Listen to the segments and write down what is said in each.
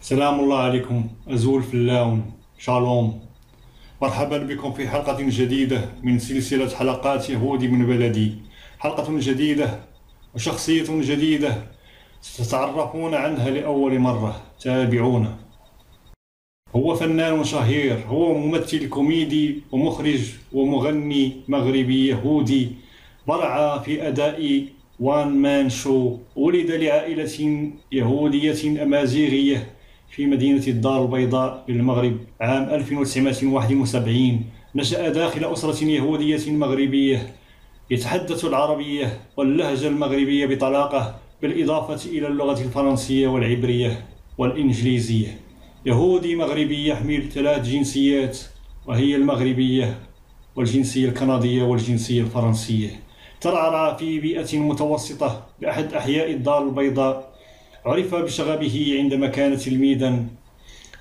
سلام الله عليكم أزول في اللون شالوم. مرحبا بكم في حلقة جديدة من سلسلة حلقات يهودي من بلدي. حلقة جديدة وشخصية جديدة ستتعرفون عنها لأول مرة، تابعونا. هو فنان شهير، هو ممثل كوميدي ومخرج ومغني مغربي يهودي، برع في أداء وان مان شو. ولد لعائلة يهودية أمازيغية في مدينة الدار البيضاء بالمغرب عام 1971. نشأ داخل أسرة يهودية مغربية يتحدث العربية واللهجة المغربية بطلاقة، بالإضافة إلى اللغة الفرنسية والعبرية والإنجليزية. يهودي مغربي يحمل 3 جنسيات، وهي المغربية والجنسية الكندية والجنسية الفرنسية. ترعرع في بيئة متوسطة بأحد أحياء الدار البيضاء. عرف بشغبه عندما كان تلميذا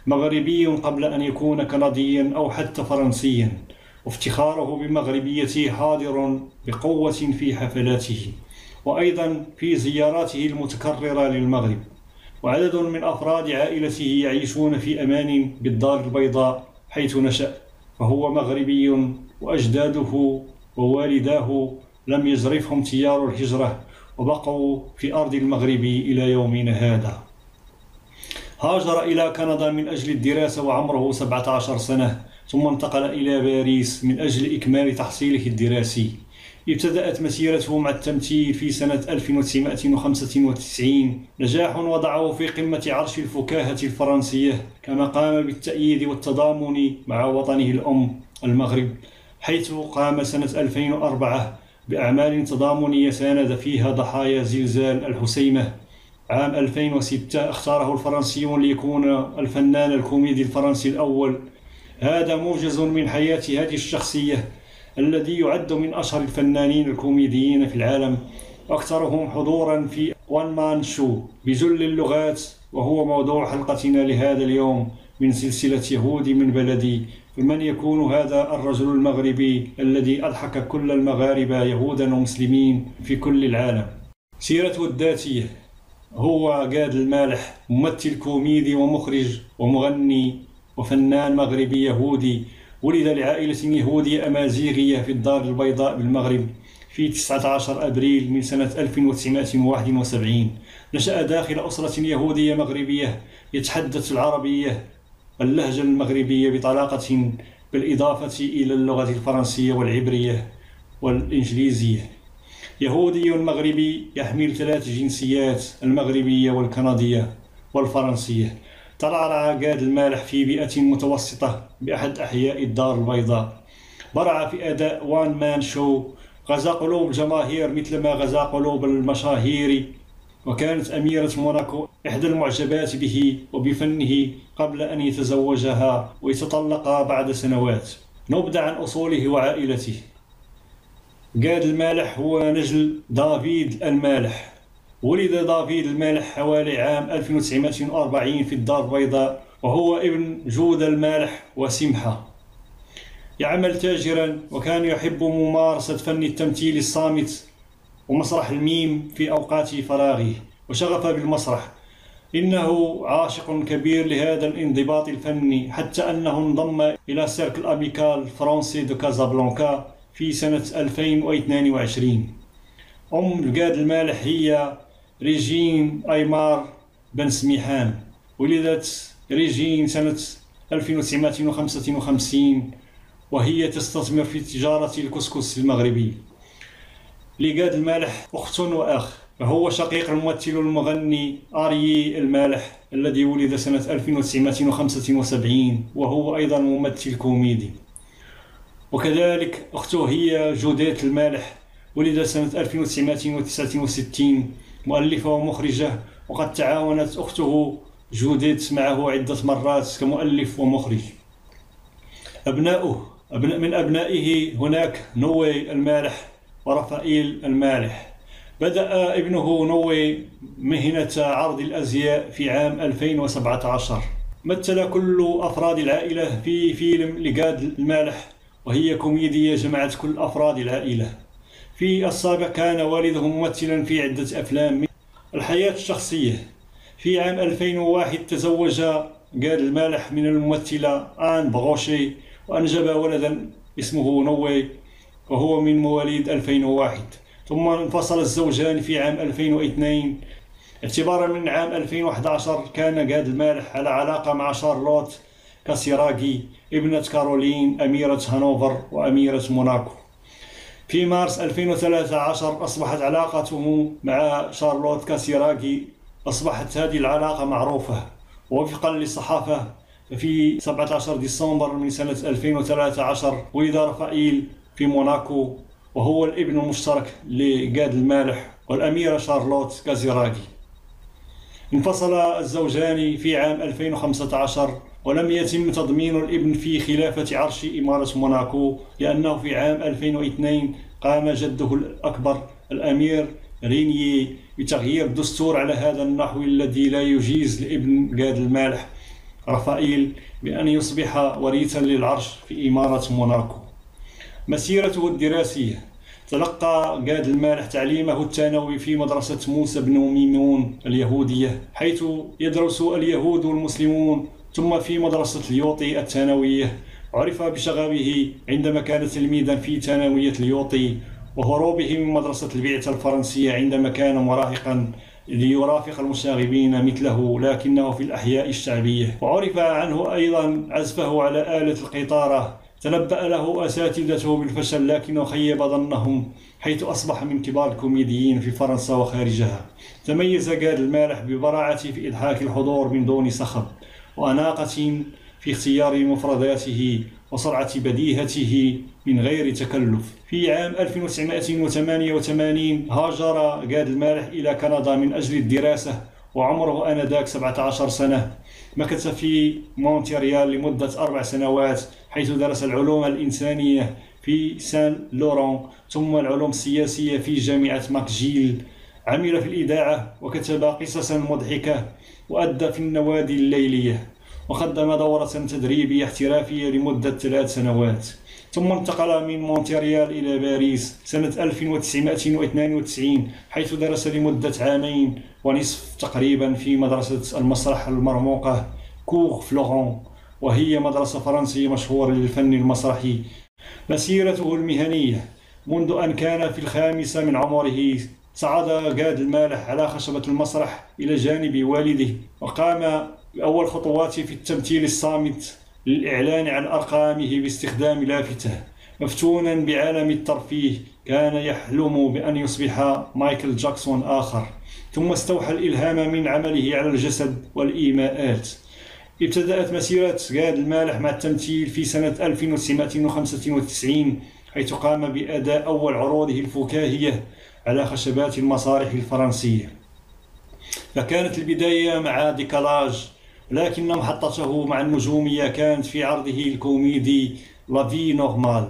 مغربي قبل أن يكون كنديا أو حتى فرنسيا، وافتخاره بمغربيته حاضر بقوة في حفلاته وأيضا في زياراته المتكررة للمغرب. وعدد من أفراد عائلته يعيشون في أمان بالدار البيضاء حيث نشأ، فهو مغربي وأجداده ووالداه لم يجرفهم تيار الهجرة وبقوا في أرض المغرب إلى يومنا هذا. هاجر إلى كندا من أجل الدراسة وعمره 17 سنة، ثم انتقل إلى باريس من أجل إكمال تحصيله الدراسي. ابتدأت مسيرته مع التمثيل في سنة 1995، نجاح وضعه في قمة عرش الفكاهة الفرنسية، كما قام بالتأييد والتضامن مع وطنه الأم المغرب، حيث قام سنة 2004 بأعمال تضامنية ساند فيها ضحايا زلزال الحسيمة. عام 2006 اختاره الفرنسيون ليكون الفنان الكوميدي الفرنسي الأول. هذا موجز من حياة هذه الشخصية الذي يعد من أشهر الفنانين الكوميديين في العالم، أكثرهم حضورا في وان مان شو بجل اللغات، وهو موضوع حلقتنا لهذا اليوم من سلسلة يهودي من بلدي. فمن يكون هذا الرجل المغربي الذي أضحك كل المغاربة يهودا ومسلمين في كل العالم؟ سيرته الذاتية: هو قاد المالح، ممثل كوميدي ومخرج ومغني وفنان مغربي يهودي. ولد لعائلة يهودية أمازيغية في الدار البيضاء بالمغرب في 19 أبريل من سنة 1971. نشأ داخل أسرة يهودية مغربية يتحدث العربية واللهجة المغربية بطلاقة، بالإضافة إلى اللغة الفرنسية والعبرية والإنجليزية. يهودي مغربي يحمل 3 جنسيات، المغربية والكندية والفرنسية. ترعرع قاد المالح في بيئة متوسطة بأحد أحياء الدار البيضاء. برع في أداء وان مان شو، غزا قلوب الجماهير مثلما غزا قلوب المشاهير. وكانت أميرة موناكو إحدى المعجبات به وبفنه قبل أن يتزوجها ويتطلقا بعد سنوات. نبذة عن أصوله وعائلته. قاد المالح هو نجل دافيد المالح. ولد دافيد المالح حوالي عام 1940 في الدار البيضاء، وهو ابن جودة المالح وسمحة. يعمل تاجرا، وكان يحب ممارسة فن التمثيل الصامت ومسرح الميم في أوقات فراغه وشغفه بالمسرح. إنه عاشق كبير لهذا الانضباط الفني، حتى أنه انضم إلى سيركل أميكال فرنسي دو كازابلانكا في سنة 2022. أم قاد المالح هي ريجين أيمار بن سميحان. ولدت ريجين سنة 1955، وهي تستثمر في تجارة الكسكس المغربي. لقاد المالح أخت وأخ، فهو شقيق الممثل المغني آريي المالح الذي ولد سنة 1975، وهو أيضا ممثل كوميدي. وكذلك أخته هي جوديت المالح، ولد سنة 1969، مؤلفة ومخرجة، وقد تعاونت أخته جوديت معه عدة مرات كمؤلف ومخرج. من أبنائه هناك نوي المالح ورفائيل المالح. بدأ ابنه نوي مهنة عرض الأزياء في عام 2017. مثل كل أفراد العائلة في فيلم لقاد المالح، وهي كوميدية جمعت كل أفراد العائلة. في السابق كان والده ممثلا في عدة أفلام. الحياة الشخصية: في عام 2001 تزوج جاد المالح من الممثلة آن بغوشي وأنجب ولدا اسمه نوي، وهو من مواليد 2001. ثم انفصل الزوجان في عام 2002. اعتبارا من عام 2011 كان جاد المالح على علاقة مع شارلوت كاسيراغي ابنة كارولين أميرة هانوفر وأميرة موناكو. في مارس 2013 أصبحت علاقته مع شارلوت كاسيراغي أصبحت هذه العلاقة معروفة، ووفقا للصحافة ففي 17 ديسمبر من سنة 2013 ولد رفائيل في موناكو، وهو الابن المشترك لجاد المالح والأميرة شارلوت كاسيراغي. انفصل الزوجان في عام 2015 ولم يتم تضمين الابن في خلافة عرش إمارة موناكو، لأنه في عام 2002 قام جده الأكبر الأمير رينيي بتغيير الدستور على هذا النحو الذي لا يجيز لابن جاد المالح رفائيل بأن يصبح وريثا للعرش في إمارة موناكو. مسيرته الدراسية: تلقى جاد المالح تعليمه الثانوي في مدرسة موسى بن ميمون اليهودية، حيث يدرس اليهود والمسلمون، ثم في مدرسة اليوطي الثانوية. عرف بشغفه عندما كان تلميذا في ثانوية اليوطي، وهروبه من مدرسة البعثة الفرنسية عندما كان مراهقا ليرافق المشاغبين مثله لكنه في الأحياء الشعبية. وعرف عنه أيضا عزفه على آلة القيطارة. تنبأ له أساتذته بالفشل لكنه خيب ظنهم، حيث أصبح من كبار الكوميديين في فرنسا وخارجها. تميز جاد المالح ببراعة في إضحاك الحضور من دون صخب، وأناقة في اختيار مفرداته، وسرعة بديهته من غير تكلف. في عام 1988 هاجر جاد المالح إلى كندا من أجل الدراسة، وعمره آنذاك 17 سنة. مكث في مونتريال لمدة 4 سنوات، حيث درس العلوم الإنسانية في سان لوران، ثم العلوم السياسية في جامعة ماكجيل. عمل في الإذاعة وكتب قصصا مضحكة، وأدى في النوادي الليلية، وقدم دورة تدريبية احترافية لمدة 3 سنوات. ثم انتقل من مونتريال إلى باريس سنة 1992، حيث درس لمدة 2 ونصف تقريبا في مدرسة المسرح المرموقة كور فلورون، وهي مدرسة فرنسية مشهورة للفن المسرحي. مسيرته المهنية: منذ أن كان في 5 من عمره صعد جاد المالح على خشبة المسرح إلى جانب والده، وقام بأول خطواته في التمثيل الصامت للإعلان عن أرقامه باستخدام لافتة. مفتونا بعالم الترفيه، كان يحلم بأن يصبح مايكل جاكسون آخر، ثم استوحى الإلهام من عمله على الجسد والإيماءات. ابتدأت مسيرة جاد المالح مع التمثيل في سنة 1995، حيث قام بأداء أول عروضه الفكاهية على خشبات المسارح الفرنسية. فكانت البداية مع ديكالاج، لكن محطته مع النجومية كانت في عرضه الكوميدي لا في نورمال،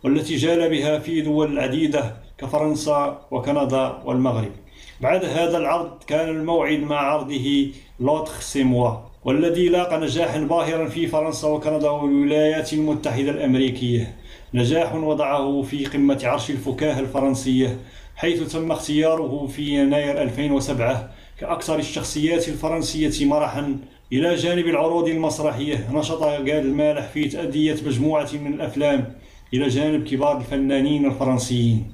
والتي جال بها في دول عديدة كفرنسا وكندا والمغرب. بعد هذا العرض كان الموعد مع عرضه لوتر سي موا، والذي لاقى نجاحا باهرا في فرنسا وكندا والولايات المتحدة الأمريكية، نجاح وضعه في قمة عرش الفكاهة الفرنسية، حيث تم اختياره في يناير 2007 كأكثر الشخصيات الفرنسية مرحا. إلى جانب العروض المسرحية، نشط جاد المالح في تأدية مجموعة من الأفلام إلى جانب كبار الفنانين الفرنسيين.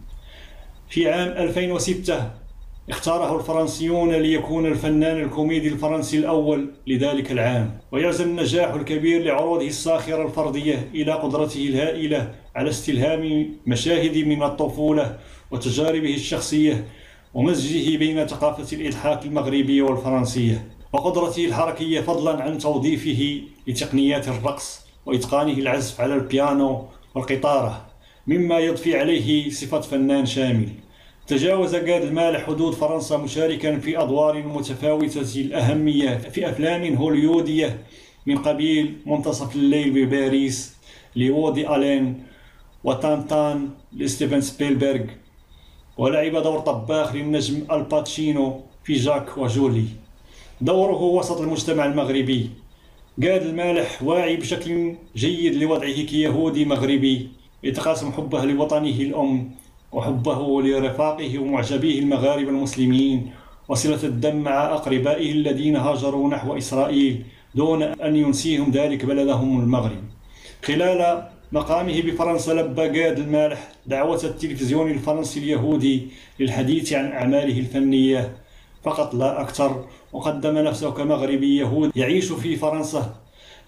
في عام 2006 اختاره الفرنسيون ليكون الفنان الكوميدي الفرنسي الأول لذلك العام، ويعزم النجاح الكبير لعروضه الساخرة الفردية إلى قدرته الهائلة على استلهام مشاهد من الطفولة وتجاربه الشخصية، ومزجه بين ثقافة الإضحاك المغربية والفرنسية، وقدرته الحركية، فضلا عن توظيفه لتقنيات الرقص وإتقانه العزف على البيانو والقيطارة، مما يضفي عليه صفة فنان شامل. تجاوز جاد المالح حدود فرنسا، مشاركا في أدوار متفاوتة الأهمية في أفلام هوليودية من قبيل منتصف الليل بباريس لوودي ألين، وتانتان لستيفن سبيلبرغ، ولعب دور طباخ للنجم الباتشينو في جاك وجولي. دوره وسط المجتمع المغربي: جاد المالح واعي بشكل جيد لوضعه كيهودي مغربي، يتقاسم حبه لوطنه الأم وحبه لرفاقه ومعجبيه المغاربة المسلمين، وصلة الدم مع أقربائه الذين هاجروا نحو إسرائيل دون أن ينسيهم ذلك بلدهم المغرب. خلال مقامه بفرنسا لبى قاد المالح دعوة التلفزيون الفرنسي اليهودي للحديث عن أعماله الفنية فقط لا أكثر، وقدم نفسه كمغربي يهودي يعيش في فرنسا.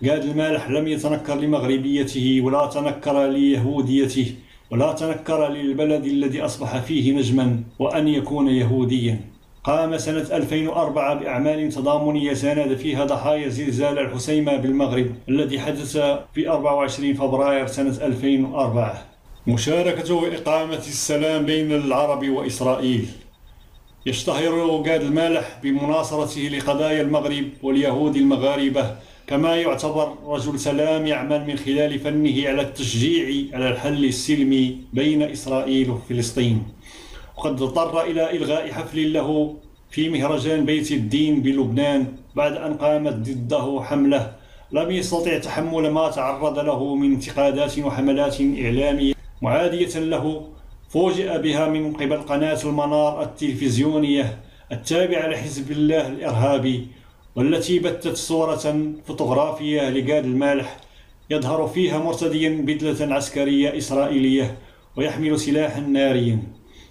قاد المالح لم يتنكر لمغربيته ولا تنكر ليهوديته ولا تنكر للبلد الذي أصبح فيه نجما وأن يكون يهوديا. قام سنة 2004 بأعمال تضامنية ساند فيها ضحايا زلزال الحسيمة بالمغرب الذي حدث في 24 فبراير سنة 2004. مشاركته وإقامة السلام بين العرب وإسرائيل. يشتهر قاد المالح بمناصرته لقضايا المغرب واليهود المغاربة، كما يعتبر رجل سلام يعمل من خلال فنه على التشجيع على الحل السلمي بين إسرائيل وفلسطين. وقد اضطر إلى إلغاء حفل له في مهرجان بيت الدين بلبنان بعد أن قامت ضده حملة لم يستطع تحمل ما تعرض له من انتقادات وحملات إعلامية معادية له فوجئ بها من قبل قناة المنار التلفزيونية التابعة لحزب الله الإرهابي، والتي بثت صورة فوتوغرافية لقاد المالح يظهر فيها مرتديا بدلة عسكرية إسرائيلية ويحمل سلاحا ناريا،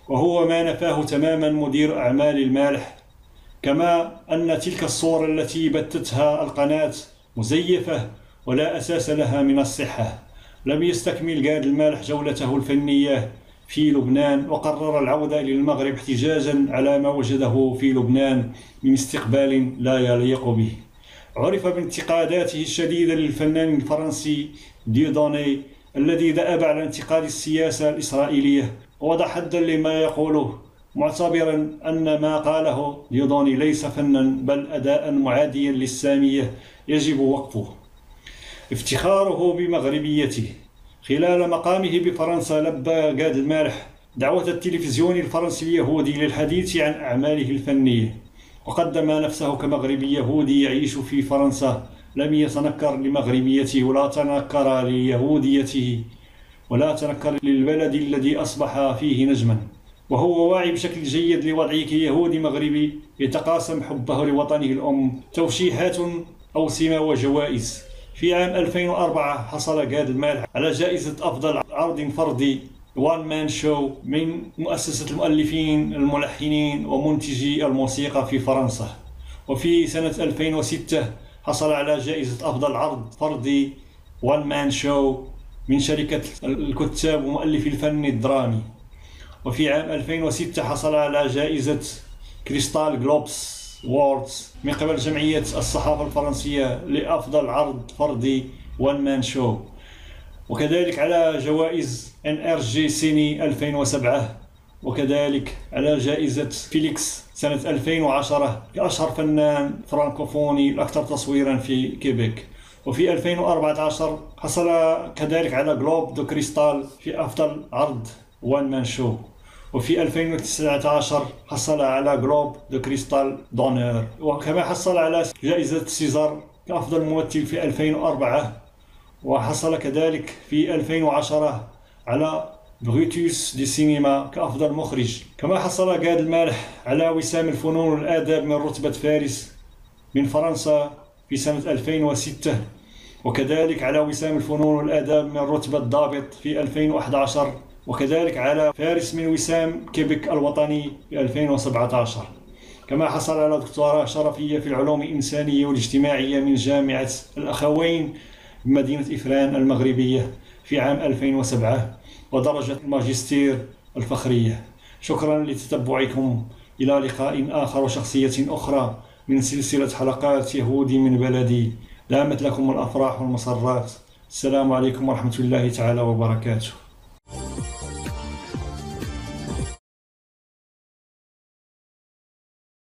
وهو ما نفاه تماما مدير أعمال المالح. كما أن تلك الصور التي بثتها القناة مزيفة ولا أساس لها من الصحة. لم يستكمل قاد المالح جولته الفنية في لبنان وقرر العودة إلى المغرب احتجاجا على ما وجده في لبنان من استقبال لا يليق به. عرف بانتقاداته الشديدة للفنان الفرنسي ديودوني الذي دأب على انتقاد السياسة الإسرائيلية، ووضع حدا لما يقوله معتبرا أن ما قاله ديودوني ليس فنا بل أداء معاديا للسامية يجب وقفه. افتخاره بمغربيته. خلال مقامه بفرنسا لبى قاد المالح دعوة التلفزيون الفرنسي اليهودي للحديث عن أعماله الفنية، وقدم نفسه كمغربي يهودي يعيش في فرنسا لم يتنكر لمغربيته ولا تنكر ليهوديته ولا تنكر للبلد الذي أصبح فيه نجما، وهو واعي بشكل جيد لوضعه كيهودي مغربي يتقاسم حبه لوطنه الأم توشيحات أوسمة وجوائز. في عام 2004 حصل قاد المالح على جائزة أفضل عرض فردي وان مان شو من مؤسسة المؤلفين الملحنين ومنتجي الموسيقى في فرنسا. وفي سنة 2006 حصل على جائزة أفضل عرض فردي وان مان شو من شركة الكتاب ومؤلفي الفن الدرامي. وفي عام 2006 حصل على جائزة كريستال جلوبس ووردز من قبل جمعية الصحافة الفرنسية لأفضل عرض فردي وان مان شو، وكذلك على جوائز NRJ سيني 2007، وكذلك على جائزة فيليكس سنة 2010 كأشهر فنان فرانكوفوني الأكثر تصويرا في كيبيك. وفي 2014 حصل كذلك على جلوب دو كريستال في أفضل عرض وان مان شو. وفي 2019 حصل على جلوب دو كريستال دونور، وكما حصل على جائزة سيزار كأفضل ممثل في 2004، وحصل كذلك في 2010 على بروتوس دي سينما كأفضل مخرج. كما حصل قاد المالح على وسام الفنون والآداب من رتبة فارس من فرنسا في سنة 2006، وكذلك على وسام الفنون والآداب من رتبة ضابط في 2011، وكذلك على فارس من وسام كيبك الوطني في 2017. كما حصل على دكتوراه شرفية في العلوم الإنسانية والاجتماعية من جامعة الأخوين بمدينة إفران المغربية في عام 2007 ودرجة الماجستير الفخرية. شكرا لتتبعكم، إلى لقاء آخر وشخصية أخرى من سلسلة حلقات يهودي من بلدي. دامت لكم الأفراح والمسرات. السلام عليكم ورحمة الله تعالى وبركاته.